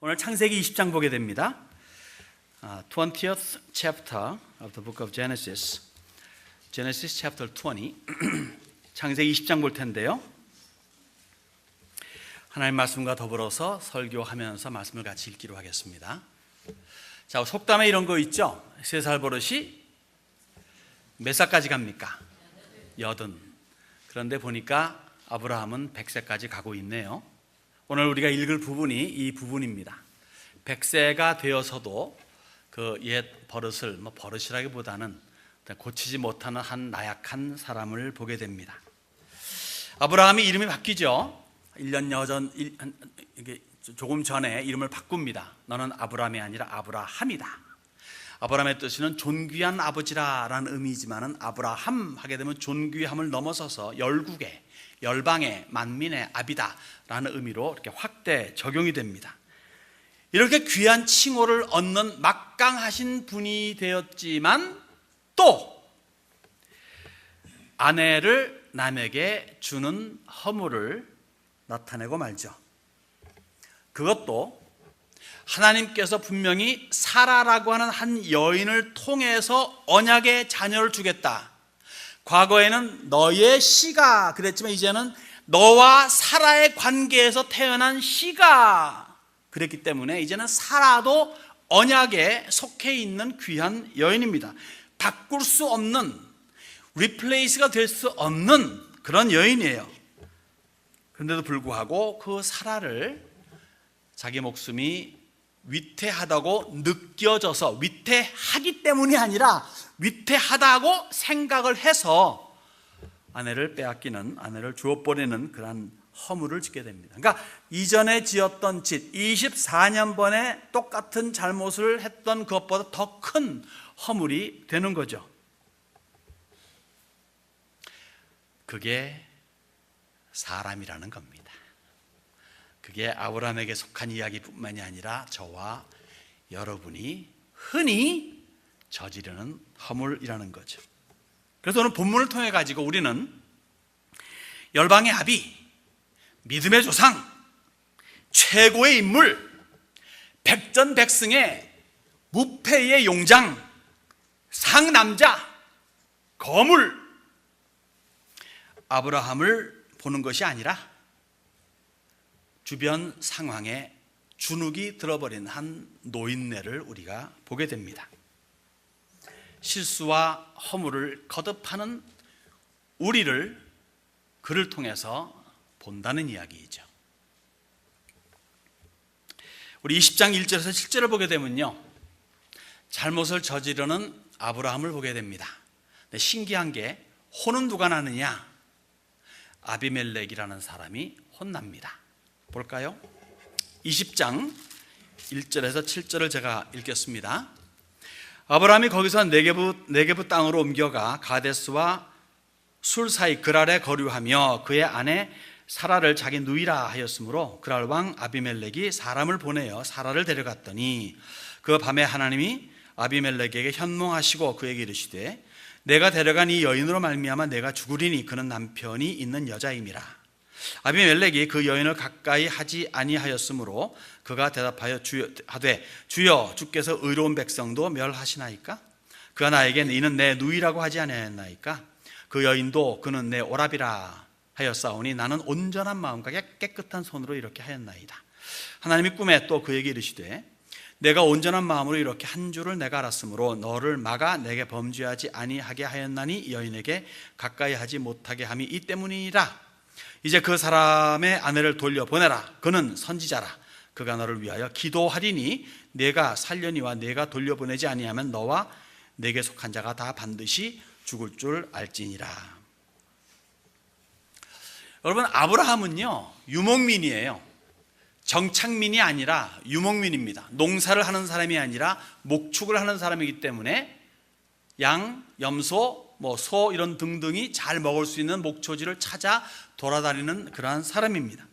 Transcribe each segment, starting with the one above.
오늘 창세기 20장 보게 됩니다. 20th chapter of the book of Genesis. Genesis chapter 20. 창세기 20장 볼 텐데요. 하나님 말씀과 더불어서 설교하면서 말씀을 같이 읽기로 하겠습니다. 자, 속담에 이런 거 있죠? 3살 버릇이 몇 살까지 갑니까? 80. 그런데 보니까 아브라함은 100세까지 가고 있네요. 오늘 우리가 읽을 부분이 이 부분입니다. 100세가 되어서도 그 옛 버릇을 버릇이라기보다는 고치지 못하는 한 나약한 사람을 보게 됩니다. 아브라함이 이름이 바뀌죠. 1년 전, 조금 전에 이름을 바꿉니다. 너는 아브라함이 아니라 아브라함이다. 아브라함의 뜻은 존귀한 아버지라는 의미이지만 아브라함 하게 되면 존귀함을 넘어서서 열국의, 열방의, 만민의 아비다라는 의미로 이렇게 확대 적용이 됩니다. 이렇게 귀한 칭호를 얻는 막강하신 분이 되었지만 또 아내를 남에게 주는 허물을 나타내고 말죠. 그것도 하나님께서 분명히 사라라고 하는 한 여인을 통해서 언약의 자녀를 주겠다. 과거에는 너의 씨가 그랬지만 이제는 너와 사라의 관계에서 태어난 씨가 그랬기 때문에 이제는 사라도 언약에 속해 있는 귀한 여인입니다. 바꿀 수 없는, 리플레이스가 될 수 없는 그런 여인이에요. 그런데도 불구하고 그 사라를 자기 목숨이 위태하다고 느껴져서, 위태하기 때문이 아니라 위태하다고 생각을 해서 아내를 빼앗기는, 아내를 주워버리는 그런 허물을 짓게 됩니다. 그러니까 이전에 지었던 짓, 24년 번에 똑같은 잘못을 했던 것보다 더 큰 허물이 되는 거죠. 그게 사람이라는 겁니다. 그게 아브라함에게 속한 이야기뿐만이 아니라 저와 여러분이 흔히 저지르는 허물이라는 거죠. 그래서 오늘 본문을 통해 가지고 우리는 열방의 아비, 믿음의 조상, 최고의 인물, 백전백승의 무패의 용장, 상남자, 거물 아브라함을 보는 것이 아니라 주변 상황에 주눅이 들어버린 한 노인네를 우리가 보게 됩니다. 실수와 허물을 거듭하는 우리를 그를 통해서 본다는 이야기이죠. 우리 20장 1절에서 7절을 보게 되면요, 잘못을 저지르는 아브라함을 보게 됩니다. 근데 신기한 게 혼은 누가 나느냐? 아비멜렉이라는 사람이 혼납니다. 볼까요? 20장 1절에서 7절을 제가 읽겠습니다. 아브라함이 거기서 네게부 땅으로 옮겨가 가데스와 술 사이 그랄에 거류하며 그의 아내 사라를 자기 누이라 하였으므로 그랄 왕 아비멜렉이 사람을 보내어 사라를 데려갔더니 그 밤에 하나님이 아비멜렉에게 현몽하시고 그에게 이르시되 내가 데려간 이 여인으로 말미암아 내가 죽으리니 그는 남편이 있는 여자임이라. 아비멜렉이 그 여인을 가까이 하지 아니하였으므로 그가 대답하여 하되 주여 주께서 의로운 백성도 멸하시나이까? 그가 나에게 이는 내 누이라고 하지 아니하였나이까? 그 여인도 그는 내 오라비라 하였사오니 나는 온전한 마음과 깨끗한 손으로 이렇게 하였나이다. 하나님이 꿈에 또 그에게 이르시되 내가 온전한 마음으로 이렇게 한 줄을 내가 알았으므로 너를 막아 내게 범죄하지 아니하게 하였나니 여인에게 가까이 하지 못하게 함이 이 때문이니라. 이제 그 사람의 아내를 돌려보내라. 그는 선지자라. 그가 너를 위하여 기도하리니 내가 살려니와 내가 돌려보내지 아니하면 너와 내게 속한 자가 다 반드시 죽을 줄 알지니라. 여러분, 아브라함은요 유목민이에요. 정착민이 아니라 유목민입니다. 농사를 하는 사람이 아니라 목축을 하는 사람이기 때문에 양, 염소, 소 이런 등등이 잘 먹을 수 있는 목초지를 찾아 돌아다니는 그러한 사람입니다.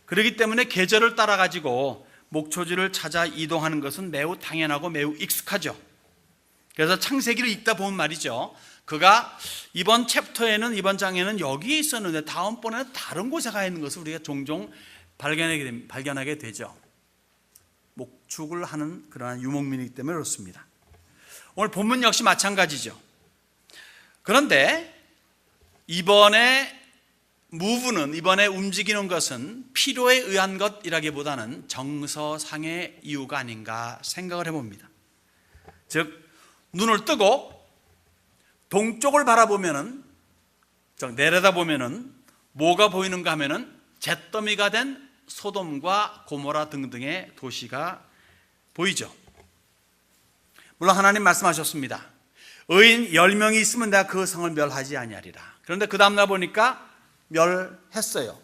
그렇기 때문에 계절을 따라 가지고 목초지를 찾아 이동하는 것은 매우 당연하고 매우 익숙하죠. 그래서 창세기를 읽다 보면 말이죠, 그가 이번 챕터에는, 이번 장에는 여기에 있었는데 다음번에는 다른 곳에 가 있는 것을 우리가 종종 발견하게 되죠. 목축을 하는 그러한 유목민이기 때문에 그렇습니다. 오늘 본문 역시 마찬가지죠. 그런데 이번에 움직이는 것은 필요에 의한 것이라기보다는 정서상의 이유가 아닌가 생각을 해봅니다. 즉 눈을 뜨고 동쪽을 바라보면은, 내려다보면은 뭐가 보이는가 하면은 잿더미가 된 소돔과 고모라 등등의 도시가 보이죠. 물론 하나님 말씀하셨습니다. 의인 10명이 있으면 내가 그 성을 멸하지 아니하리라. 그런데 그 다음날 보니까 멸했어요.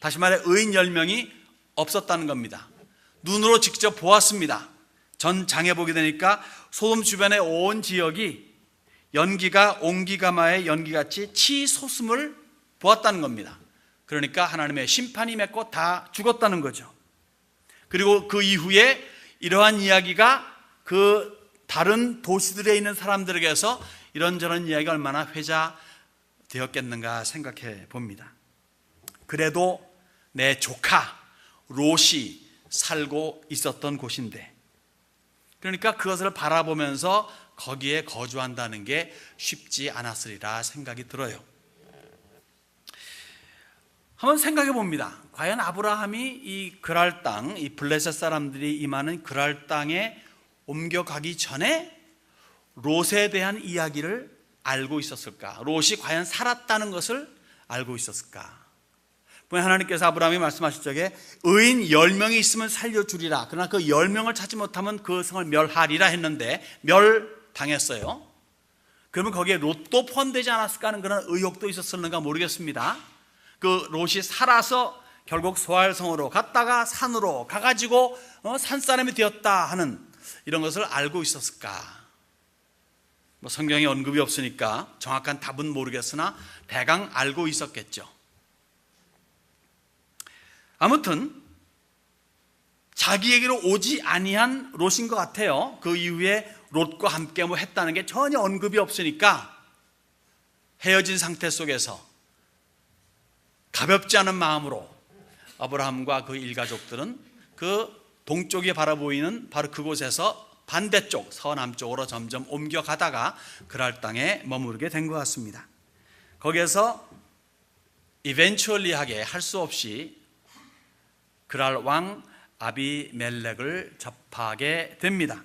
다시 말해 의인 10명이 없었다는 겁니다. 눈으로 직접 보았습니다. 전장에 보게 되니까 소돔 주변의 온 지역이 연기가 옹기가마의 연기같이 치솟음을 보았다는 겁니다. 그러니까 하나님의 심판이 맺고 다 죽었다는 거죠. 그리고 그 이후에 이러한 이야기가 그 다른 도시들에 있는 사람들에게서 이런저런 이야기가 얼마나 회자되었겠는가 생각해 봅니다. 그래도 내 조카 롯이 살고 있었던 곳인데, 그러니까 그것을 바라보면서 거기에 거주한다는 게 쉽지 않았으리라 생각이 들어요. 한번 생각해 봅니다. 과연 아브라함이 이 그랄 땅, 이 블레셋 사람들이 임하는 그랄 땅에 옮겨가기 전에 롯에 대한 이야기를 알고 있었을까? 롯이 과연 살았다는 것을 알고 있었을까? 하나님께서 아브라함이 말씀하실 적에 의인 10명이 있으면 살려주리라. 그러나 그 10명을 찾지 못하면 그 성을 멸하리라 했는데 멸당했어요. 그러면 거기에 롯도 포함되지 않았을까 하는 그런 의혹도 있었을는가 모르겠습니다. 그 롯이 살아서 결국 소알성으로 갔다가 산으로 가가지고 산사람이 되었다 하는 이런 것을 알고 있었을까? 성경에 언급이 없으니까 정확한 답은 모르겠으나 대강 알고 있었겠죠. 아무튼 자기에게로 오지 아니한 롯인 것 같아요. 그 이후에 롯과 함께 했다는 게 전혀 언급이 없으니까 헤어진 상태 속에서 가볍지 않은 마음으로 아브라함과 그 일가족들은 그 동쪽에 바라보이는 바로 그곳에서 반대쪽 서남쪽으로 점점 옮겨가다가 그랄 땅에 머무르게 된 것 같습니다. 거기에서 eventually하게 할 수 없이 그랄 왕 아비멜렉을 접하게 됩니다.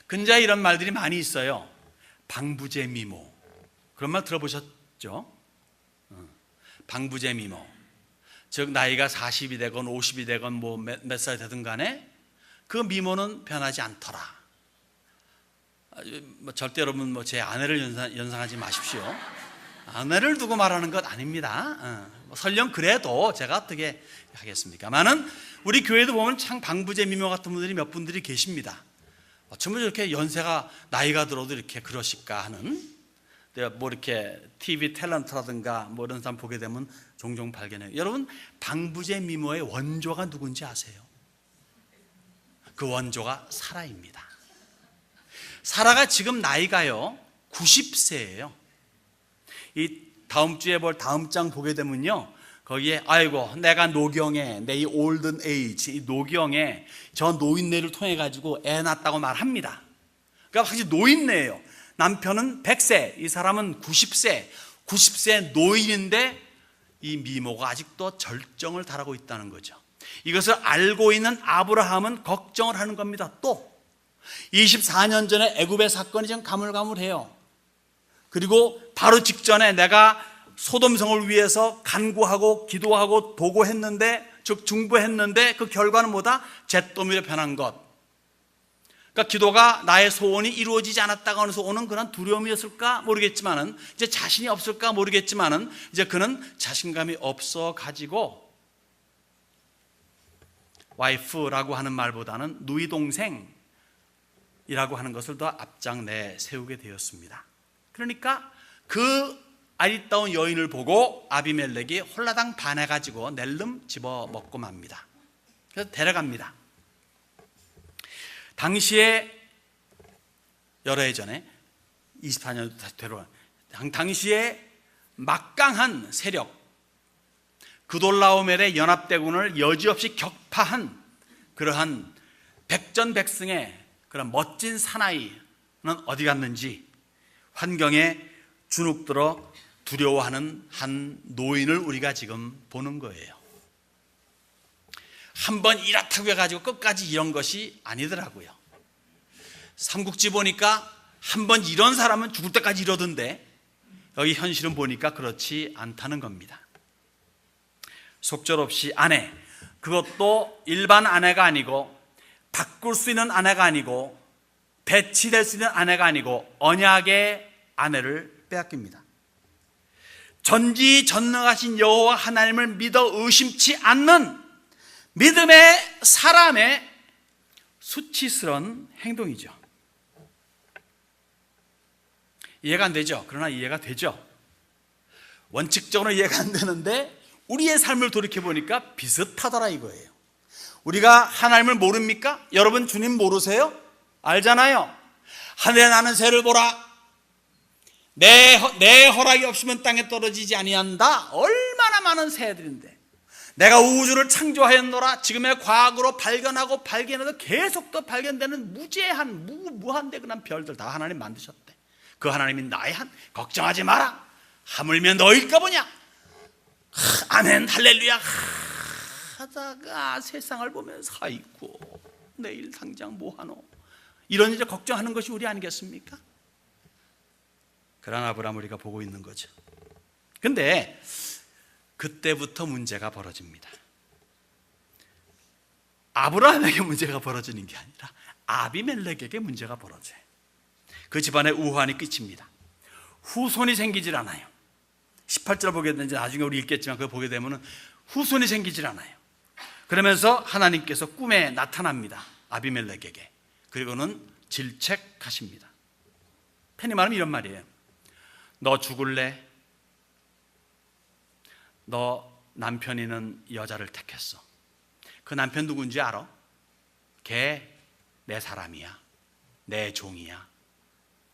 근자에 이런 말들이 많이 있어요. 방부제 미모, 그런 말 들어보셨죠? 방부제 미모, 즉 나이가 40이 되건 50이 되건 몇 살 되든 간에 그 미모는 변하지 않더라. 절대 여러분 제 아내를 연상하지 마십시오. 아내를 두고 말하는 것 아닙니다. 설령 그래도 제가 어떻게 하겠습니까만은 우리 교회도 보면 참 방부제 미모 같은 분들이 몇 분들이 계십니다. 어쩌면 이렇게 연세가 나이가 들어도 이렇게 그러실까 하는, 내가 이렇게 TV 탤런트라든가 이런 사람 보게 되면 종종 발견해요. 여러분, 방부제 미모의 원조가 누군지 아세요? 그 원조가 사라입니다. 사라가 지금 나이가요 90세예요. 이 다음 주에 볼 다음 장 보게 되면요, 거기에 아이고 내가 노경에 내 이 올든 에이지, 이 노경에 저 노인네를 통해 가지고 애 낳았다고 말합니다. 그러니까 확실히 노인네예요. 남편은 100세, 이 사람은 90세 노인인데 이 미모가 아직도 절정을 달하고 있다는 거죠. 이것을 알고 있는 아브라함은 걱정을 하는 겁니다. 또 24년 전에 애굽의 사건이 지금 가물가물해요. 그리고 바로 직전에 내가 소돔성을 위해서 간구하고 기도하고 도구했는데, 즉 중보했는데 그 결과는 뭐다? 잿더미로 변한 것. 그러니까 기도가 나의 소원이 이루어지지 않았다가 하면서 오는 그런 두려움이었을까 모르겠지만은, 이제 자신이 없을까 모르겠지만은 이제 그는 자신감이 없어 가지고 와이프라고 하는 말보다는 누이 동생이라고 하는 것을 더 앞장 내 세우게 되었습니다. 그러니까 그 아리따운 여인을 보고 아비멜렉이 홀라당 반해가지고 낼름 집어먹고 맙니다. 그래서 데려갑니다. 당시에 여러 해 전에 24년 다시 데려간 당시에 막강한 세력, 그돌라오멜의 연합대군을 여지없이 격파한 그러한 백전백승의 그런 멋진 사나이는 어디 갔는지 환경에 주눅들어 두려워하는 한 노인을 우리가 지금 보는 거예요. 한번 이렇다고 해가지고 끝까지 이런 것이 아니더라고요. 삼국지 보니까 한번 이런 사람은 죽을 때까지 이러던데 여기 현실은 보니까 그렇지 않다는 겁니다. 속절없이 아내, 그것도 일반 아내가 아니고 바꿀 수 있는 아내가 아니고 배치될 수 있는 아내가 아니고 언약의 아내를 빼앗깁니다. 전지전능하신 여호와 하나님을 믿어 의심치 않는 믿음의 사람의 수치스러운 행동이죠. 이해가 안 되죠? 그러나 이해가 되죠. 원칙적으로 이해가 안 되는데 우리의 삶을 돌이켜보니까 비슷하더라 이거예요. 우리가 하나님을 모릅니까? 여러분 주님 모르세요? 알잖아요. 하늘에 나는 새를 보라. 내 허락이 없으면 땅에 떨어지지 아니한다. 얼마나 많은 새들인데 내가 우주를 창조하였노라. 지금의 과학으로 발견하고 발견해도 계속 또 발견되는 무제한 무한대근한 별들 다 하나님 만드셨대. 그 하나님이 나의 걱정하지 마라. 하물며 너일까 보냐. 아멘 할렐루야 하다가 세상을 보면서 아이고 내일 당장 뭐하노 이런 이제 걱정하는 것이 우리 아니겠습니까? 그런 아브라함을 우리가 보고 있는 거죠. 근데 그때부터 문제가 벌어집니다. 아브라함에게 문제가 벌어지는 게 아니라 아비멜렉에게 문제가 벌어져요. 그 집안의 우환이 끝입니다. 후손이 생기질 않아요. 18절 보게 되는지 나중에 우리 읽겠지만 그거 보게 되면 후손이 생기질 않아요. 그러면서 하나님께서 꿈에 나타납니다. 아비멜렉에게. 그리고는 질책하십니다. 편히 말하면 이런 말이에요. 너 죽을래? 너 남편이는 여자를 택했어. 그 남편 누군지 알아? 걔 내 사람이야. 내 종이야.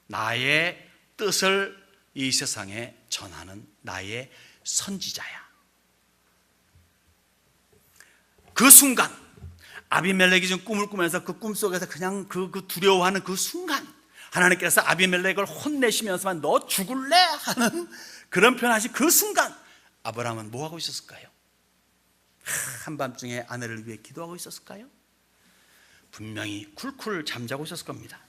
나의 뜻을 이 세상에 전하는 나의 선지자야. 그 순간 아비멜렉이 지금 꿈을 꾸면서 그 꿈속에서 그냥 그 두려워하는 그 순간 하나님께서 아비멜렉을 혼내시면서만 너 죽을래? 하는 그런 표현하신 그 순간 아브라함은 뭐 하고 있었을까요? 한밤중에 아내를 위해 기도하고 있었을까요? 분명히 쿨쿨 잠자고 있었을 겁니다.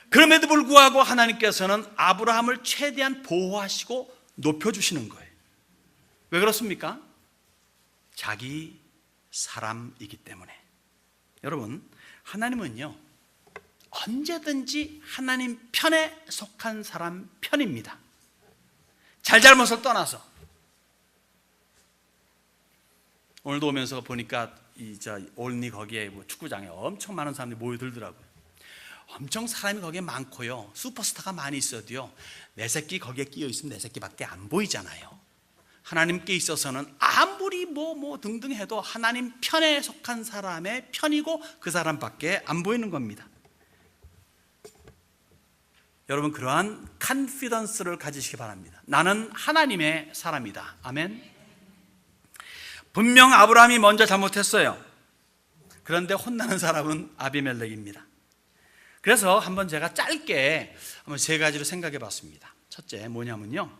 그럼에도 불구하고 하나님께서는 아브라함을 최대한 보호하시고 높여주시는 거예요. 왜 그렇습니까? 자기 사람이기 때문에. 여러분, 하나님은요 언제든지 하나님 편에 속한 사람 편입니다. 잘잘못을 떠나서. 오늘도 오면서 보니까 올니 거기에 축구장에 엄청 많은 사람들이 모여들더라고요. 엄청 사람이 거기에 많고요. 슈퍼스타가 많이 있어도요. 내 새끼 거기에 끼어 있으면 내 새끼밖에 안 보이잖아요. 하나님께 있어서는 아무리 뭐 등등 해도 하나님 편에 속한 사람의 편이고 그 사람밖에 안 보이는 겁니다. 여러분 그러한 컨피던스를 가지시기 바랍니다. 나는 하나님의 사람이다. 아멘. 분명 아브라함이 먼저 잘못했어요. 그런데 혼나는 사람은 아비멜렉입니다. 그래서 한번 제가 짧게 한번 세 가지로 생각해 봤습니다. 첫째 뭐냐면요,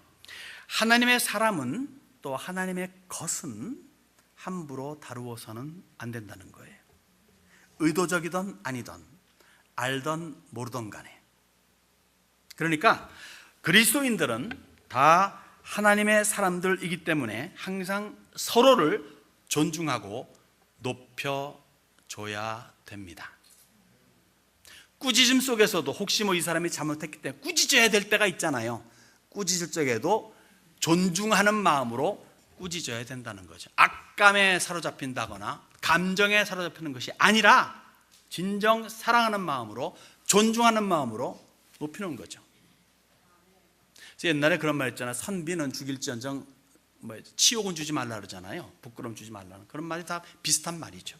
하나님의 사람은 또 하나님의 것은 함부로 다루어서는 안 된다는 거예요. 의도적이든 아니든 알든 모르든 간에. 그러니까 그리스도인들은 다 하나님의 사람들이기 때문에 항상 서로를 존중하고 높여줘야 됩니다. 꾸짖음 속에서도 혹시 이 사람이 잘못했기 때문에 꾸짖어야 될 때가 있잖아요. 꾸짖을 적에도 존중하는 마음으로 꾸짖어야 된다는 거죠. 악감에 사로잡힌다거나 감정에 사로잡히는 것이 아니라 진정 사랑하는 마음으로 존중하는 마음으로 높이는 거죠. 옛날에 그런 말 있잖아요. 선비는 죽일지언정 치욕은 주지 말라 그러잖아요. 부끄러움 주지 말라는 그런 말이 다 비슷한 말이죠.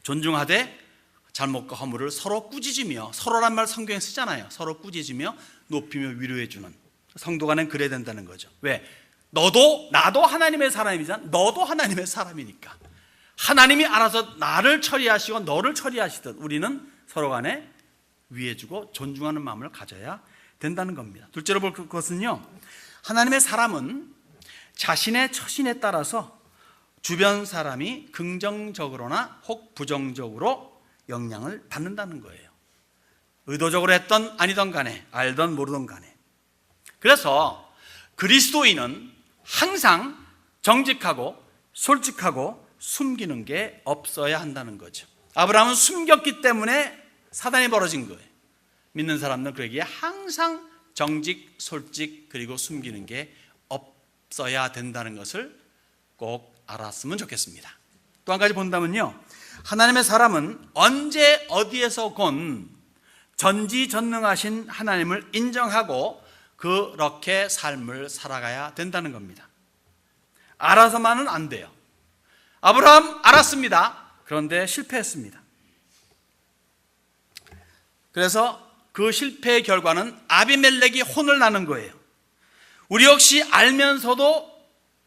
존중하되 잘못과 허물을 서로 꾸짖으며, 서로란 말 성경에 쓰잖아요. 서로 꾸짖으며 높이며 위로해 주는 성도 간엔 그래야 된다는 거죠. 왜? 나도 하나님의 사람이잖아. 너도 하나님의 사람이니까 하나님이 알아서 나를 처리하시고 너를 처리하시듯 우리는 서로 간에 위해주고 존중하는 마음을 가져야 된다는 겁니다. 둘째로 볼 것은요, 하나님의 사람은 자신의 처신에 따라서 주변 사람이 긍정적으로나 혹 부정적으로 영향을 받는다는 거예요. 의도적으로 했던 아니던 간에, 알던 모르던 간에. 그래서 그리스도인은 항상 정직하고 솔직하고 숨기는 게 없어야 한다는 거죠. 아브라함은 숨겼기 때문에 사단이 벌어진 거예요. 믿는 사람들은 그러기에 항상 정직, 솔직 그리고 숨기는 게 없어야 된다는 것을 꼭 알았으면 좋겠습니다. 또 한 가지 본다면요, 하나님의 사람은 언제 어디에서건 전지전능하신 하나님을 인정하고 그렇게 삶을 살아가야 된다는 겁니다. 알아서만은 안 돼요. 아브라함 알았습니다. 그런데 실패했습니다. 그래서 그 실패의 결과는 아비멜렉이 혼을 나는 거예요. 우리 역시 알면서도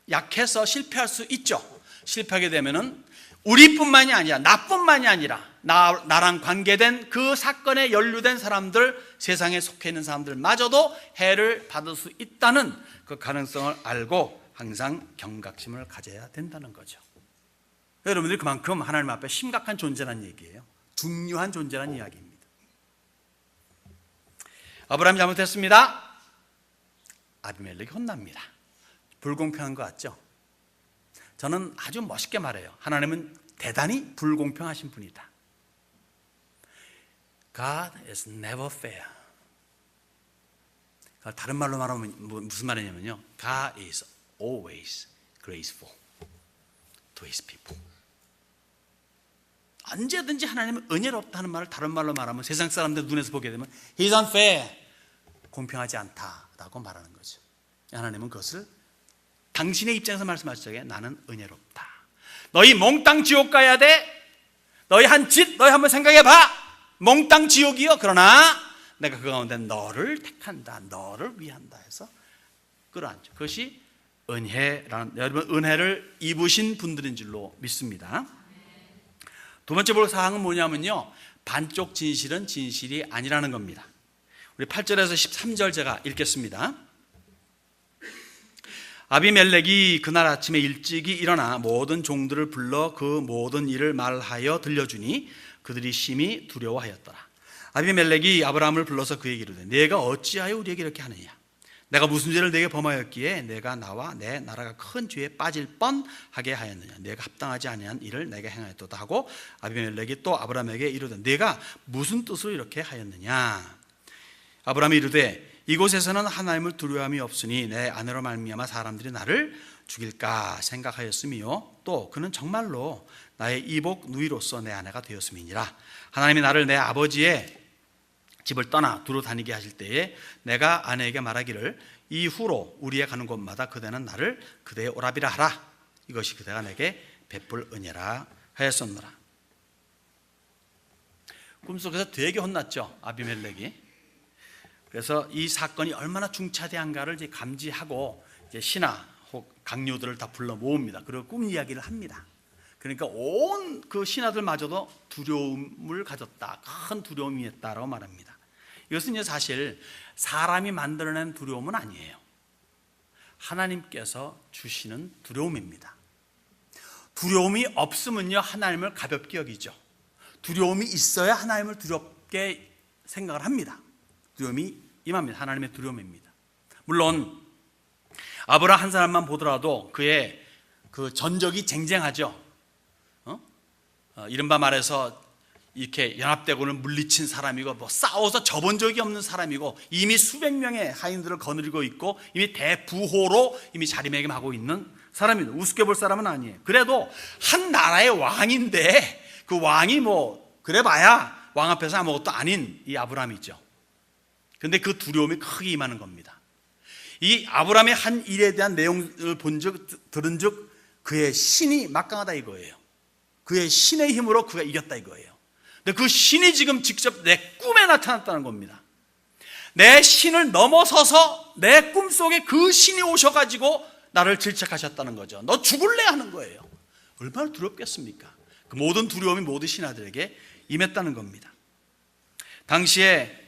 약해서 실패할 수 있죠. 실패하게 되면은 우리뿐만이 아니라 나뿐만이 아니라 나랑 관계된 그 사건에 연루된 사람들, 세상에 속해 있는 사람들마저도 해를 받을 수 있다는 그 가능성을 알고 항상 경각심을 가져야 된다는 거죠. 여러분들이 그만큼 하나님 앞에 심각한 존재라는 얘기예요. 중요한 존재라는 이야기입니다. 아브라함이 잘못했습니다. 아비멜렉이 혼납니다. 불공평한 것 같죠? 저는 아주 멋있게 말해요. 하나님은 대단히 불공평하신 분이다. God is never fair. 다른 말로 말하면 무슨 말이냐면요, God is always graceful to his people. 언제든지 하나님은 은혜롭다는 말을 다른 말로 말하면 세상 사람들 눈에서 보게 되면 He's unfair, 공평하지 않다라고 말하는 거죠. 하나님은 그것을 당신의 입장에서 말씀하실 적에 나는 은혜롭다. 너희 몽땅 지옥 가야 돼. 너희 한 짓 너희 한번 생각해봐. 몽땅 지옥이요. 그러나 내가 그 가운데 너를 택한다, 너를 위한다 해서 끌어안죠. 그것이 은혜라는, 여러분 은혜를 입으신 분들인 줄로 믿습니다. 두 번째 볼 사항은 뭐냐면요, 반쪽 진실은 진실이 아니라는 겁니다. 우리 8절에서 13절 제가 읽겠습니다. 아비멜렉이 그날 아침에 일찍이 일어나 모든 종들을 불러 그 모든 일을 말하여 들려주니 그들이 심히 두려워하였더라. 아비멜렉이 아브라함을 불러서 그에게 이르되 내가 어찌하여 우리에게 이렇게 하느냐? 내가 무슨 죄를 내게 범하였기에 내가 나와 내 나라가 큰 죄에 빠질 뻔하게 하였느냐? 내가 합당하지 아니한 일을 내게 행하였도다 하고 아비멜렉이 또 아브라함에게 이르되 내가 무슨 뜻으로 이렇게 하였느냐? 아브라함이 이르되 이곳에서는 하나님을 두려움이 없으니 내 아내로 말미암아 사람들이 나를 죽일까 생각하였으며 또 그는 정말로 나의 이복 누이로서 내 아내가 되었음이니라. 하나님이 나를 내 아버지의 집을 떠나 두루 다니게 하실 때에 내가 아내에게 말하기를 이후로 우리의 가는 곳마다 그대는 나를 그대의 오라비라 하라. 이것이 그대가 내게 베풀 은혜라 하였었노라. 꿈속에서 되게 혼났죠, 아비멜렉이. 그래서 이 사건이 얼마나 중차대한가를 이제 감지하고 이제 신하 혹 강요들을 다 불러 모읍니다. 그리고 꿈 이야기를 합니다. 그러니까 온 그 신하들마저도 두려움을 가졌다, 큰 두려움이 있다라고 말합니다. 이것은 이제 사실 사람이 만들어낸 두려움은 아니에요. 하나님께서 주시는 두려움입니다. 두려움이 없으면요 하나님을 가볍게 여기죠. 두려움이 있어야 하나님을 두렵게 생각을 합니다. 두려움이 임합니다. 하나님의 두려움입니다. 물론 아브라함 한 사람만 보더라도 그의 그 전적이 쟁쟁하죠. 이른바 말해서 이렇게 연합대군을 물리친 사람이고 뭐 싸워서 져본 적이 없는 사람이고 이미 수백 명의 하인들을 거느리고 있고 이미 대부호로 이미 자리매김하고 있는 사람입니다. 우습게 볼 사람은 아니에요. 그래도 한 나라의 왕인데 그 왕이 뭐 그래봐야 왕 앞에서 아무것도 아닌 이 아브라함이죠. 그런데 그 두려움이 크게 임하는 겁니다. 이 아브라함의 한 일에 대한 내용을 들은 즉 그의 신이 막강하다 이거예요. 그의 신의 힘으로 그가 이겼다 이거예요. 근데 그 신이 지금 직접 내 꿈에 나타났다는 겁니다. 내 신을 넘어서서 내 꿈속에 그 신이 오셔가지고 나를 질책하셨다는 거죠. 너 죽을래 하는 거예요. 얼마나 두렵겠습니까? 그 모든 두려움이 모든 신하들에게 임했다는 겁니다. 당시에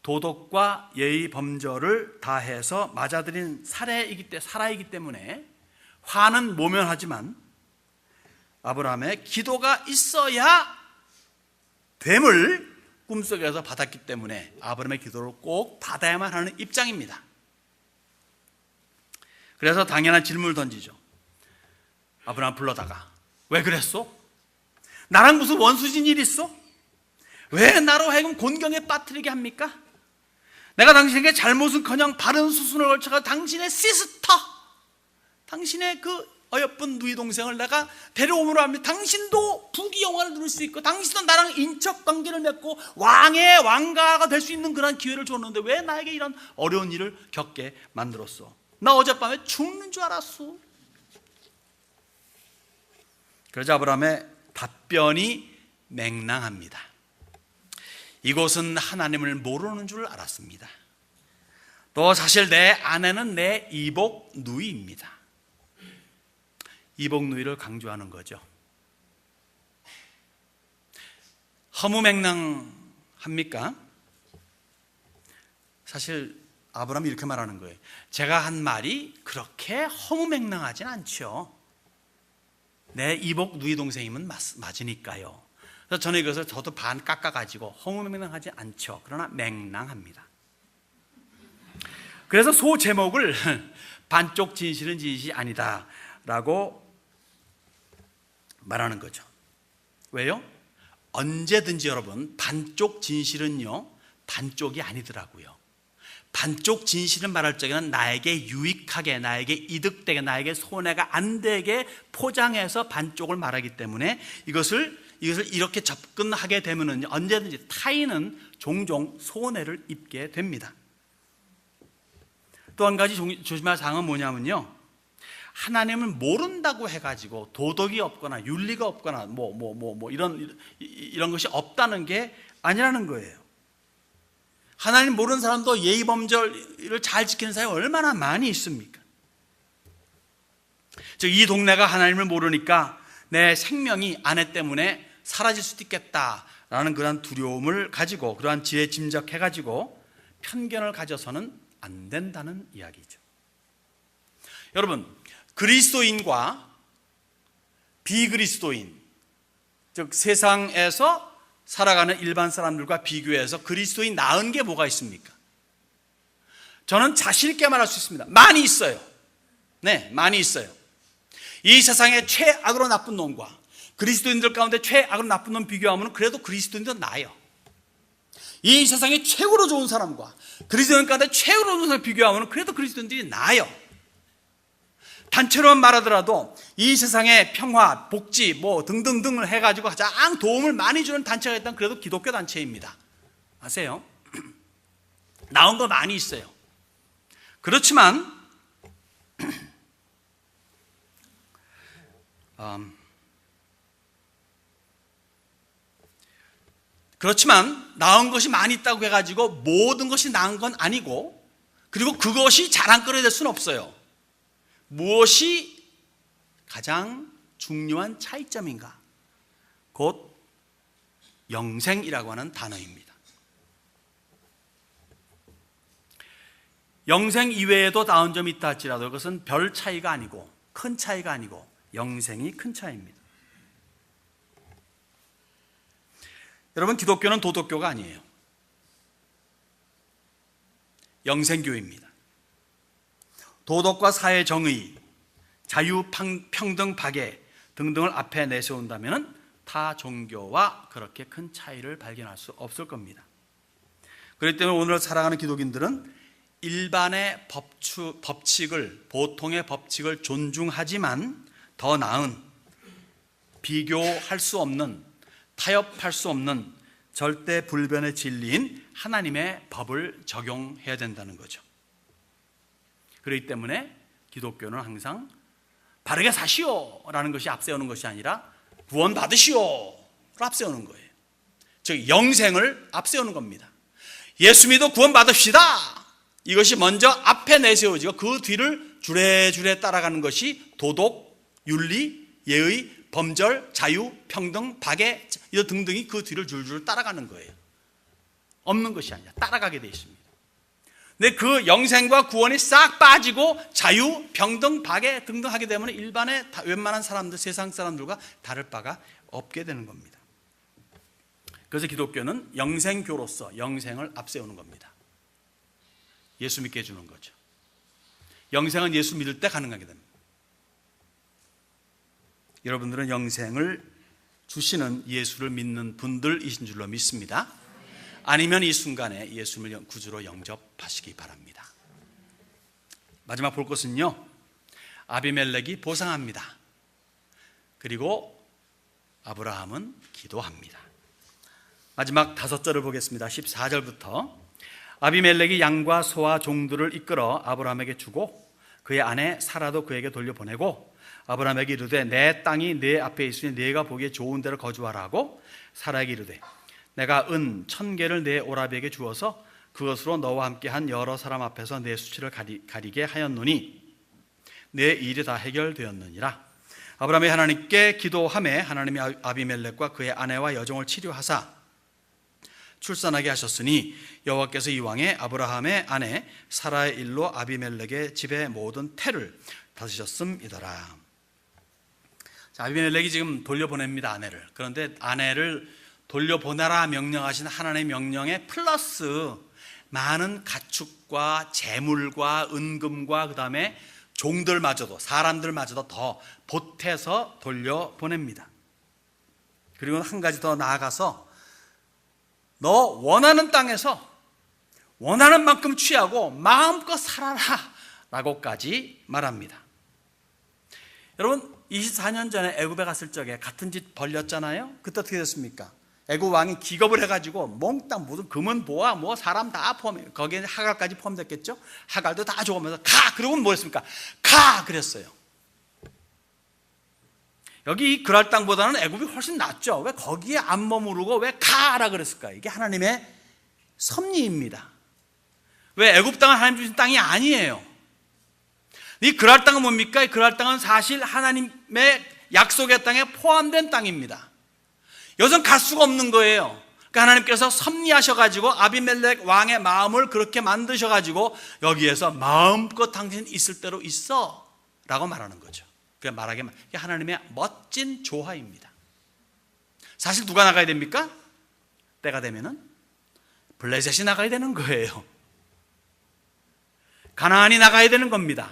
도덕과 예의 범절을 다해서 맞아들인 사라이기 때문에 화는 모면하지만 아브라함의 기도가 있어야 됨을 꿈속에서 받았기 때문에 아브라함의 기도를 꼭 받아야만 하는 입장입니다. 그래서 당연한 질문을 던지죠. 아브라함 불러다가 왜 그랬어? 나랑 무슨 원수진 일 있어? 왜 나로 하여금 곤경에 빠뜨리게 합니까? 내가 당신에게 잘못은커녕 바른 수순을 걸쳐가 당신의 시스터, 당신의 그 어여쁜 누이 동생을 내가 데려오므로 합니다. 당신도 부귀영화를 누릴 수 있고 당신도 나랑 인척 관계를 맺고 왕의 왕가가 될 수 있는 그런 기회를 줬는데 왜 나에게 이런 어려운 일을 겪게 만들었어? 나 어젯밤에 죽는 줄 알았어. 그러자 아브라함의 답변이 맹랑합니다. 이곳은 하나님을 모르는 줄 알았습니다. 또 사실 내 아내는 내 이복 누이입니다. 이복 누이를 강조하는 거죠. 허무맹랑합니까? 사실 아브라함이 이렇게 말하는 거예요. 제가 한 말이 그렇게 허무맹랑하진 않죠. 내 이복 누이 동생이면 맞으니까요. 그래서 저는 이것을 저도 반 깎아가지고 허무맹랑하지 않죠. 그러나 맹랑합니다. 그래서 소 제목을 반쪽 진실은 진실이 아니다 라고 말하는 거죠. 왜요? 언제든지 여러분 반쪽 진실은요 반쪽이 아니더라고요. 반쪽 진실을 말할 적에는 나에게 유익하게, 나에게 이득되게, 나에게 손해가 안 되게 포장해서 반쪽을 말하기 때문에 이것을 이렇게 접근하게 되면 언제든지 타인은 종종 손해를 입게 됩니다. 또 한 가지 조심할 사항은 뭐냐면요, 하나님을 모른다고 해가지고 도덕이 없거나 윤리가 없거나 이런 것이 없다는 게 아니라는 거예요. 하나님 모르는 사람도 예의 범절을 잘 지키는 사람이 얼마나 많이 있습니까? 즉 이 동네가 하나님을 모르니까 내 생명이 아내 때문에 사라질 수도 있겠다라는 그러한 두려움을 가지고 그러한 지혜 짐작해가지고 편견을 가져서는 안 된다는 이야기죠. 여러분, 그리스도인과 비그리스도인, 즉 세상에서 살아가는 일반 사람들과 비교해서 그리스도인 나은 게 뭐가 있습니까? 저는 자신 있게 말할 수 있습니다. 많이 있어요. 네, 많이 있어요. 이 세상의 최악으로 나쁜 놈과 그리스도인들 가운데 최악으로 나쁜 놈 비교하면 그래도 그리스도인도 나아요. 이 세상의 최고로 좋은 사람과 그리스도인 가운데 최고로 좋은 사람 비교하면 그래도 그리스도인들이 나아요. 단체로만 말하더라도 이 세상의 평화, 복지 등등등을 해가지고 가장 도움을 많이 주는 단체가 있다면 그래도 기독교 단체입니다. 아세요? 나온 거 많이 있어요. 그렇지만 나은 것이 많이 있다고 해가지고 모든 것이 나은 건 아니고, 그리고 그것이 자랑거리 될 수는 없어요. 무엇이 가장 중요한 차이점인가? 곧 영생이라고 하는 단어입니다. 영생 이외에도 나은 점이 있다 할지라도 그것은 별 차이가 아니고 큰 차이가 아니고 영생이 큰 차이입니다. 여러분, 기독교는 도덕교가 아니에요. 영생교입니다. 도덕과 사회 정의, 자유, 평등, 박애 등등을 앞에 내세운다면 타 종교와 그렇게 큰 차이를 발견할 수 없을 겁니다. 그렇기 때문에 오늘 살아가는 기독인들은 일반의 법칙을, 보통의 법칙을 존중하지만 더 나은, 비교할 수 없는, 타협할 수 없는 절대 불변의 진리인 하나님의 법을 적용해야 된다는 거죠. 그렇기 때문에 기독교는 항상 바르게 사시오 라는 것이 앞세우는 것이 아니라 구원 받으시오를 앞세우는 거예요. 즉 영생을 앞세우는 겁니다. 예수 믿어 구원 받읍시다, 이것이 먼저 앞에 내세워지고 그 뒤를 주레주레 따라가는 것이 도덕, 윤리, 예의, 범절, 자유, 평등, 박애 이런 등등이 그 뒤를 줄줄 따라가는 거예요. 없는 것이 아니라 따라가게 되어 있습니다. 근데 그 영생과 구원이 싹 빠지고 자유, 평등, 박애 등등 하게 되면 일반의 웬만한 사람들, 세상 사람들과 다를 바가 없게 되는 겁니다. 그래서 기독교는 영생교로서 영생을 앞세우는 겁니다. 예수 믿게 해주는 거죠. 영생은 예수 믿을 때 가능하게 됩니다. 여러분들은 영생을 주시는 예수를 믿는 분들이신 줄로 믿습니다. 아니면 이 순간에 예수를 구주로 영접하시기 바랍니다. 마지막 볼 것은요, 아비멜렉이 보상합니다. 그리고 아브라함은 기도합니다. 마지막 5절을 보겠습니다. 14절부터 아비멜렉이 양과 소와 종들을 이끌어 아브라함에게 주고 그의 아내 사라도 그에게 돌려보내고 아브라함에게 이르되 내 땅이 내 앞에 있으니 네가 보기에 좋은 데로 거주하라 하고 사라에게 이르되 내가 은 1000개를 내 오라비에게 주어서 그것으로 너와 함께한 여러 사람 앞에서 내 수치를 가리게 하였노니 내 일이 다 해결되었느니라. 아브라함이 하나님께 기도하매 하나님이 아비멜렉과 그의 아내와 여종을 치료하사 출산하게 하셨으니 여호와께서 이왕에 아브라함의 아내 사라의 일로 아비멜렉의 집의 모든 태를 다스셨음이더라. 아비멜렉이 지금 돌려보냅니다, 아내를. 그런데 아내를 돌려보내라 명령하신 하나님의 명령에 플러스 많은 가축과 재물과 은금과 그 다음에 종들마저도 사람들마저도 더 보태서 돌려보냅니다. 그리고 한 가지 더 나아가서 너 원하는 땅에서 원하는 만큼 취하고 마음껏 살아라 라고까지 말합니다. 여러분 24년 전에 애굽에 갔을 적에 같은 짓 벌렸잖아요. 그때 어떻게 됐습니까? 애굽 왕이 기겁을 해가지고 몽땅 무슨 금은 보아 뭐 사람 다 포함해, 거기에 하갈까지 포함됐겠죠. 하갈도 다 죽으면서 가! 그러고 뭐 했습니까? 가! 그랬어요. 여기 그랄 땅보다는 애굽이 훨씬 낫죠. 왜 거기에 안 머무르고 왜 가라 그랬을까? 이게 하나님의 섭리입니다. 왜 애굽 땅은 하나님 주신 땅이 아니에요. 이 그랄 땅은 뭡니까? 이 그랄 땅은 사실 하나님의 약속의 땅에 포함된 땅입니다. 여기선 갈 수가 없는 거예요. 그러니까 하나님께서 섭리하셔가지고 아비멜렉 왕의 마음을 그렇게 만드셔가지고 여기에서 마음껏 당신 있을 대로 있어 라고 말하는 거죠. 그게 말하기만 하나님의 멋진 조화입니다. 사실 누가 나가야 됩니까? 때가 되면은 블레셋이 나가야 되는 거예요. 가나안이 나가야 되는 겁니다.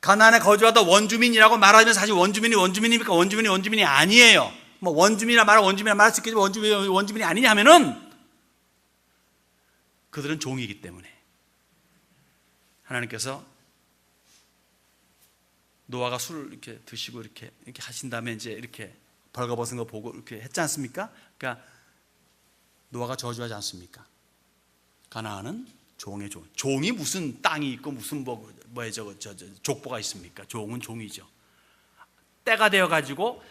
가나안에 거주하던 원주민이라고 말하면 사실 원주민입니까? 원주민이 아니에요. 뭐 원주민이라 말할 수 있겠지만 원주민이 아니냐 하면은 그들은 종이기 때문에 하나님께서 노아가 술을 이렇게 드시고 이렇게 하신 다음에 이제 이렇게 벌거벗은 거 보고 이렇게 했지 않습니까? 그러니까 노아가 저주하지 않습니까? 가나안은 종의 종. 종이 무슨 땅이 있고 무슨 족보가 있습니까? 종은 종이죠. 때가 되어 가지고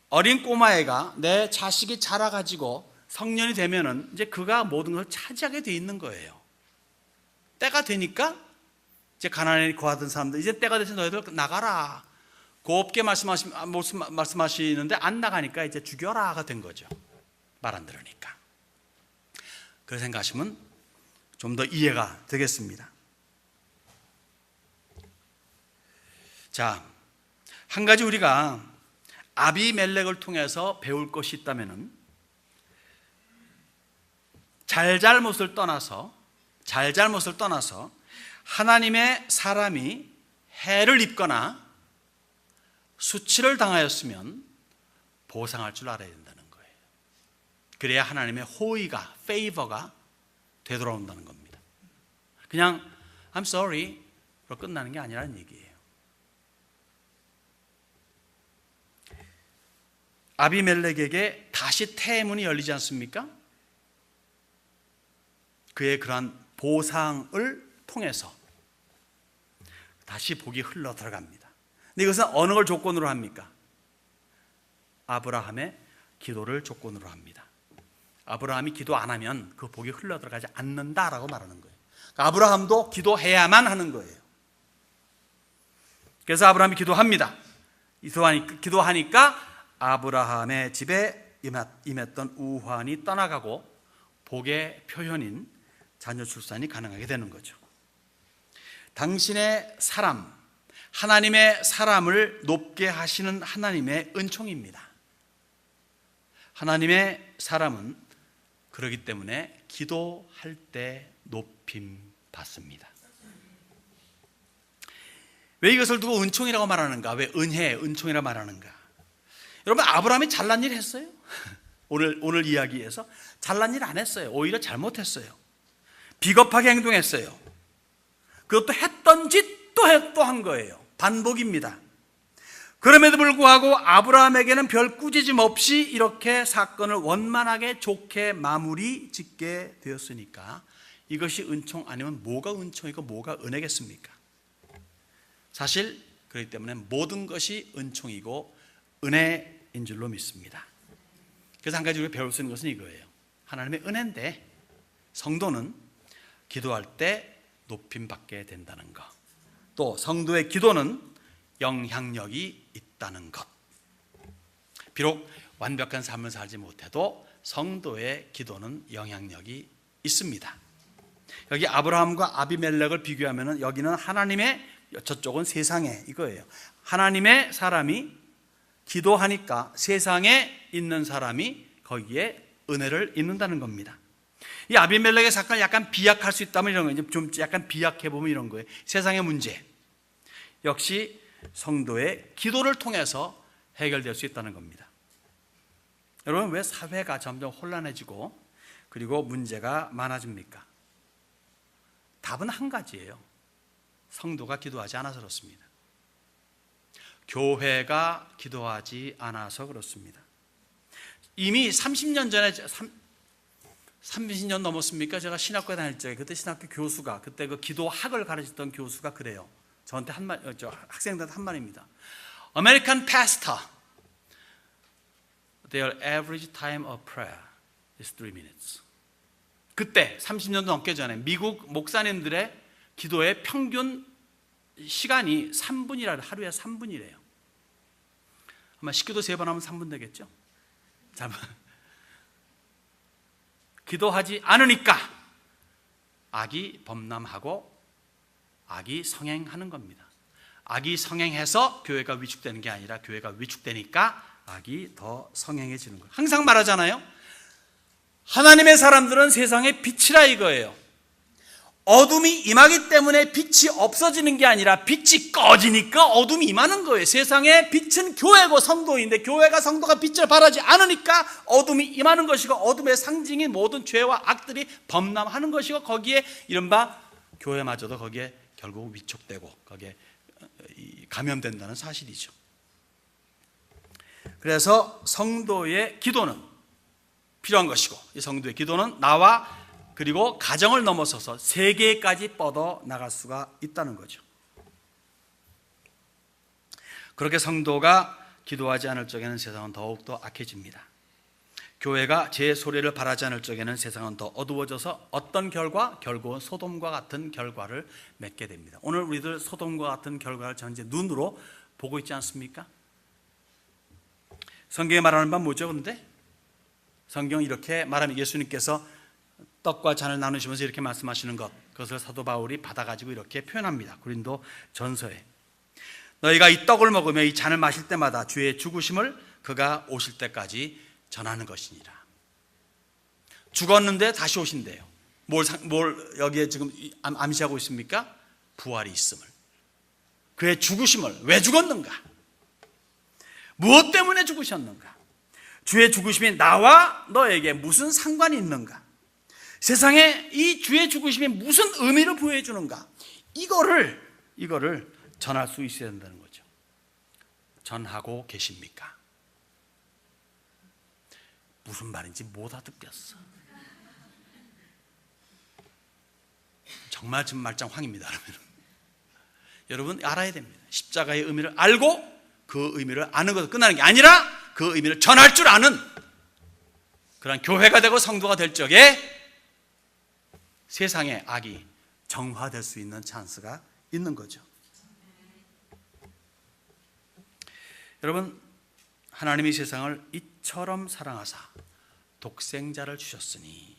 어린 꼬마애가 내 자식이 자라가지고 성년이 되면은 이제 그가 모든 걸 차지하게 돼 있는 거예요. 때가 되니까 이제 가나안에 거하던 사람들 이제 때가 돼서 너희들 나가라 곱게 말씀하시는데 안 나가니까 이제 죽여라가 된 거죠. 말 안 들으니까. 그렇게 생각하시면 좀 더 이해가 되겠습니다. 자, 한 가지 우리가 아비멜렉을 통해서 배울 것이 있다면은 잘잘못을 떠나서 하나님의 사람이 해를 입거나 수치를 당하였으면 보상할 줄 알아야 된다는 거예요. 그래야 하나님의 호의가, 페이버가 되돌아온다는 겁니다. 그냥 I'm sorry로 끝나는 게 아니라는 얘기예요. 아비멜렉에게 다시 태문이 열리지 않습니까? 그의 그러한 보상을 통해서 다시 복이 흘러 들어갑니다. 근데 이것은 어느 걸 조건으로 합니까? 아브라함의 기도를 조건으로 합니다. 아브라함이 기도 안 하면 그 복이 흘러 들어가지 않는다라고 말하는 거예요. 아브라함도 기도해야만 하는 거예요. 그래서 아브라함이 기도합니다. 기도하니까 아브라함의 집에 임했던 우환이 떠나가고 복의 표현인 자녀 출산이 가능하게 되는 거죠. 당신의 사람, 하나님의 사람을 높게 하시는 하나님의 은총입니다. 하나님의 사람은 그렇기 때문에 기도할 때 높임 받습니다. 왜 이것을 두고 은총이라고 말하는가? 왜 은총이라고 말하는가? 여러분, 아브라함이 잘난 일 했어요? 오늘 이야기에서 잘난 일 안 했어요. 오히려 잘못했어요. 비겁하게 행동했어요. 그것도 했던 짓 또 한 거예요. 반복입니다. 그럼에도 불구하고 아브라함에게는 별 꾸짖음 없이 이렇게 사건을 원만하게 좋게 마무리 짓게 되었으니까 이것이 은총 아니면 뭐가 은총이고 뭐가 은혜겠습니까? 사실 그렇기 때문에 모든 것이 은총이고 은혜인 줄로 믿습니다. 그래서 한 가지 우리가 배울 수 있는 것은 이거예요. 하나님의 은혜인데 성도는 기도할 때 높임 받게 된다는 것, 또 성도의 기도는 영향력이 있다는 것. 비록 완벽한 삶을 살지 못해도 성도의 기도는 영향력이 있습니다. 여기 아브라함과 아비멜렉을 비교하면 여기는 하나님의, 저쪽은 세상에, 이거예요. 하나님의 사람이 기도하니까 세상에 있는 사람이 거기에 은혜를 입는다는 겁니다. 이 아비멜렉의 사건을 약간 비약할 수 있다면 이런 거예요. 좀 약간 비약해보면 이런 거예요. 세상의 문제 역시 성도의 기도를 통해서 해결될 수 있다는 겁니다. 여러분, 왜 사회가 점점 혼란해지고 그리고 문제가 많아집니까? 답은 한 가지예요. 성도가 기도하지 않아서 그렇습니다. 교회가 기도하지 않아서 그렇습니다. 이미 30년 전에 30년 넘었습니까? 제가 신학교에 다닐 적에 그때 신학교 교수가 그때 그 기도학을 가르쳤던 교수가 그래요. 저한테 학생들한테 한 말입니다. American pastor, their average time of prayer is 3 minutes. 그때 30년 넘게 전에 미국 목사님들의 기도의 평균 시간이 3분이라, 하루에 3분이래요. 아마 식기도 3번 하면 3분 되겠죠? 기도하지 않으니까 악이 범람하고 악이 성행하는 겁니다. 악이 성행해서 교회가 위축되는 게 아니라 교회가 위축되니까 악이 더 성행해지는 거예요. 항상 말하잖아요. 하나님의 사람들은 세상의 빛이라 이거예요. 어둠이 임하기 때문에 빛이 없어지는 게 아니라 빛이 꺼지니까 어둠이 임하는 거예요. 세상의 빛은 교회고 성도인데 교회가 성도가 빛을 발하지 않으니까 어둠이 임하는 것이고 어둠의 상징인 모든 죄와 악들이 범람하는 것이고 거기에 이른바 교회마저도 거기에 결국 위축되고 거기에 감염된다는 사실이죠. 그래서 성도의 기도는 필요한 것이고 이 성도의 기도는 나와 그리고 가정을 넘어서서 세계까지 뻗어 나갈 수가 있다는 거죠. 그렇게 성도가 기도하지 않을 적에는 세상은 더욱더 악해집니다. 교회가 제 소리를 바라지 않을 적에는 세상은 더 어두워져서 어떤 결과? 결국은 소돔과 같은 결과를 맺게 됩니다. 오늘 우리들 소돔과 같은 결과를 전제 눈으로 보고 있지 않습니까? 성경에 말하는 바는 뭐죠? 그런데 성경 이렇게 말하면 예수님께서 떡과 잔을 나누시면서 이렇게 말씀하시는 것, 그것을 사도 바울이 받아가지고 이렇게 표현합니다. 고린도 전서에 너희가 이 떡을 먹으며 이 잔을 마실 때마다 주의 죽으심을 그가 오실 때까지 전하는 것이니라. 죽었는데 다시 오신대요. 뭘 여기에 지금 암시하고 있습니까? 부활이 있음을. 그의 죽으심을. 왜 죽었는가? 무엇 때문에 죽으셨는가? 주의 죽으심이 나와 너에게 무슨 상관이 있는가? 세상에 이 주의 죽으심이 무슨 의미를 부여해 주는가? 이거를 전할 수 있어야 된다는 거죠. 전하고 계십니까? 무슨 말인지 못 알아듣겠어. 정말 지금 말짱황입니다. 여러분 알아야 됩니다. 십자가의 의미를 알고 그 의미를 아는 것으로 끝나는 게 아니라 그 의미를 전할 줄 아는 그런 교회가 되고 성도가 될 적에 세상의 악이 정화될 수 있는 찬스가 있는 거죠. 여러분, 하나님이 세상을 이처럼 사랑하사 독생자를 주셨으니,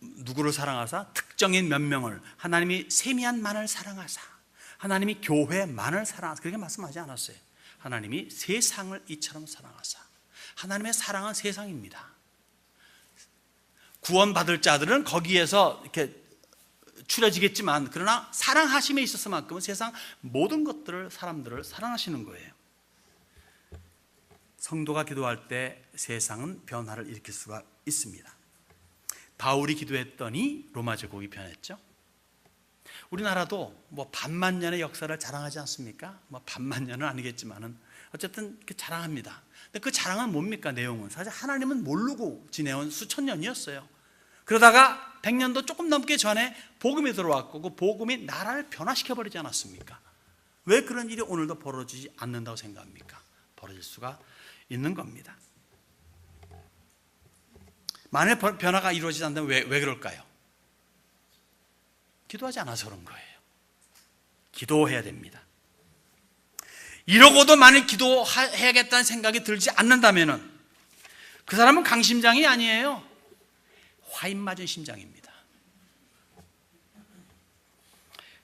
누구를 사랑하사? 특정인 몇 명을, 하나님이 세미한만을 사랑하사, 하나님이 교회만을 사랑하사, 그렇게 말씀하지 않았어요. 하나님이 세상을 이처럼 사랑하사. 하나님의 사랑은 세상입니다. 구원받을 자들은 거기에서 이렇게 추려지겠지만, 그러나 사랑하심에 있어서만큼은 세상 모든 것들을, 사람들을 사랑하시는 거예요. 성도가 기도할 때 세상은 변화를 일으킬 수가 있습니다. 바울이 기도했더니 로마 제국이 변했죠. 우리나라도 뭐 반만년의 역사를 자랑하지 않습니까? 뭐 반만년은 아니겠지만은 어쨌든 자랑합니다. 근데 그 자랑은 뭡니까? 내용은 사실 하나님은 모르고 지내온 수천 년이었어요. 그러다가 100년도 조금 넘게 전에 복음이 들어왔고, 그 복음이 나라를 변화시켜버리지 않았습니까? 왜 그런 일이 오늘도 벌어지지 않는다고 생각합니까? 벌어질 수가 있는 겁니다. 만일 변화가 이루어지지 않는다면 왜 그럴까요? 기도하지 않아서 그런 거예요. 기도해야 됩니다. 이러고도 만일 기도해야겠다는 생각이 들지 않는다면 그 사람은 강심장이 아니에요. 화인 맞은 심장입니다.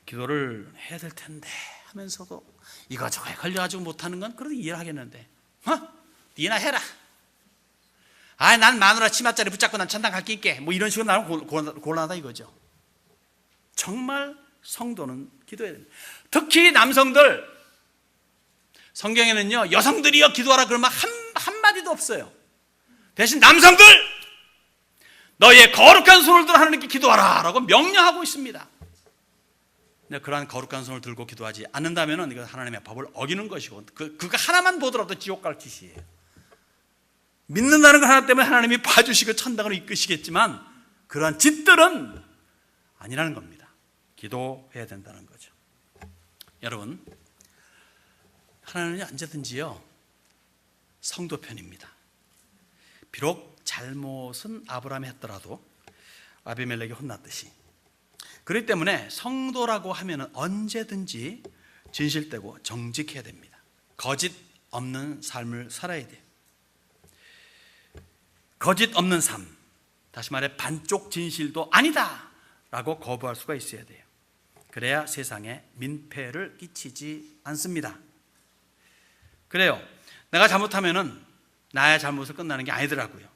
기도를 해야 될 텐데 하면서도 이거저거에 걸려가지고 못하는 건 그래도 이해를 하겠는데, 니나 해라. 난 마누라 치맛자리 붙잡고 난 천당 갈게 있게, 뭐 이런 식으로 나는 곤란하다 이거죠. 정말 성도는 기도해야 됩니다. 특히 남성들, 성경에는요, 여성들이요 기도하라 그러면 한마디도 없어요. 대신 남성들, 너희의 거룩한 손을 들어 하나님께 기도하라 라고 명령하고 있습니다. 그러한 거룩한 손을 들고 기도하지 않는다면 이건 하나님의 법을 어기는 것이고, 그거 하나만 보더라도 지옥 갈 짓이에요. 믿는다는 것 하나 때문에 하나님이 봐주시고 천당으로 이끄시겠지만 그러한 짓들은 아니라는 겁니다. 기도해야 된다는 거죠. 여러분, 하나님은 언제든지요 성도 편입니다. 비록 잘못은 아브라함이 했더라도 아비멜렉이 혼났듯이, 그렇기 때문에 성도라고 하면 언제든지 진실되고 정직해야 됩니다. 거짓 없는 삶을 살아야 돼요. 거짓 없는 삶, 다시 말해 반쪽 진실도 아니다 라고 거부할 수가 있어야 돼요. 그래야 세상에 민폐를 끼치지 않습니다. 그래요, 내가 잘못하면은 나의 잘못을 끝나는 게 아니더라고요.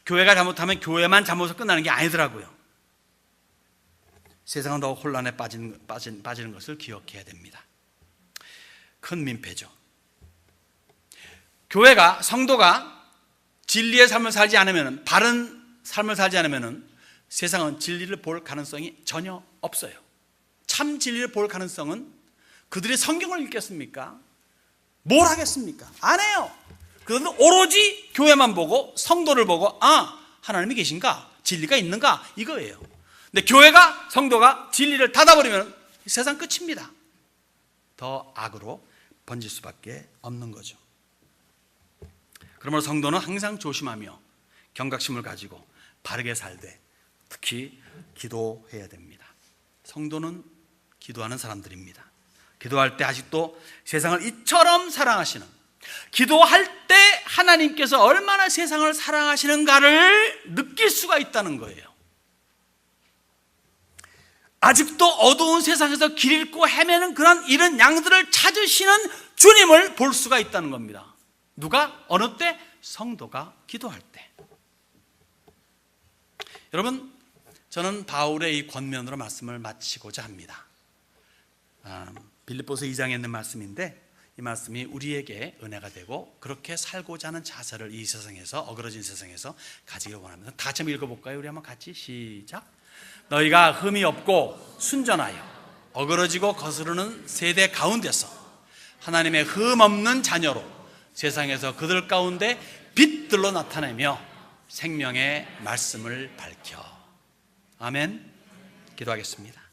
교회가 잘못하면 교회만 잘못을 끝나는 게 아니더라고요. 세상은 더 혼란에 빠지는 것을 기억해야 됩니다. 큰 민폐죠. 교회가, 성도가 진리의 삶을 살지 않으면, 바른 삶을 살지 않으면 세상은 진리를 볼 가능성이 전혀 없어요. 참 진리를 볼 가능성은, 그들이 성경을 읽겠습니까? 뭘 하겠습니까? 안 해요. 그들은 오로지 교회만 보고 성도를 보고, 하나님이 계신가? 진리가 있는가? 이거예요. 근데 교회가, 성도가 진리를 닫아버리면 세상 끝입니다. 더 악으로 번질 수밖에 없는 거죠. 그러므로 성도는 항상 조심하며 경각심을 가지고 바르게 살되 특히 기도해야 됩니다. 성도는 기도하는 사람들입니다. 기도할 때 아직도 세상을 이처럼 사랑하시는, 기도할 때 하나님께서 얼마나 세상을 사랑하시는가를 느낄 수가 있다는 거예요. 아직도 어두운 세상에서 길 잃고 헤매는 그런 이런 양들을 찾으시는 주님을 볼 수가 있다는 겁니다. 누가? 어느 때? 성도가 기도할 때. 여러분, 저는 바울의 이 권면으로 말씀을 마치고자 합니다. 빌립보서 2장에 있는 말씀인데, 이 말씀이 우리에게 은혜가 되고 그렇게 살고자 하는 자세를 이 세상에서, 어그러진 세상에서 가지기를 원합니다. 다 같이 한번 읽어볼까요? 우리 한번 같이 시작. 너희가 흠이 없고 순전하여 어그러지고 거스르는 세대 가운데서 하나님의 흠 없는 자녀로 세상에서 그들 가운데 빛들로 나타내며 생명의 말씀을 밝혀. 아멘. 기도하겠습니다.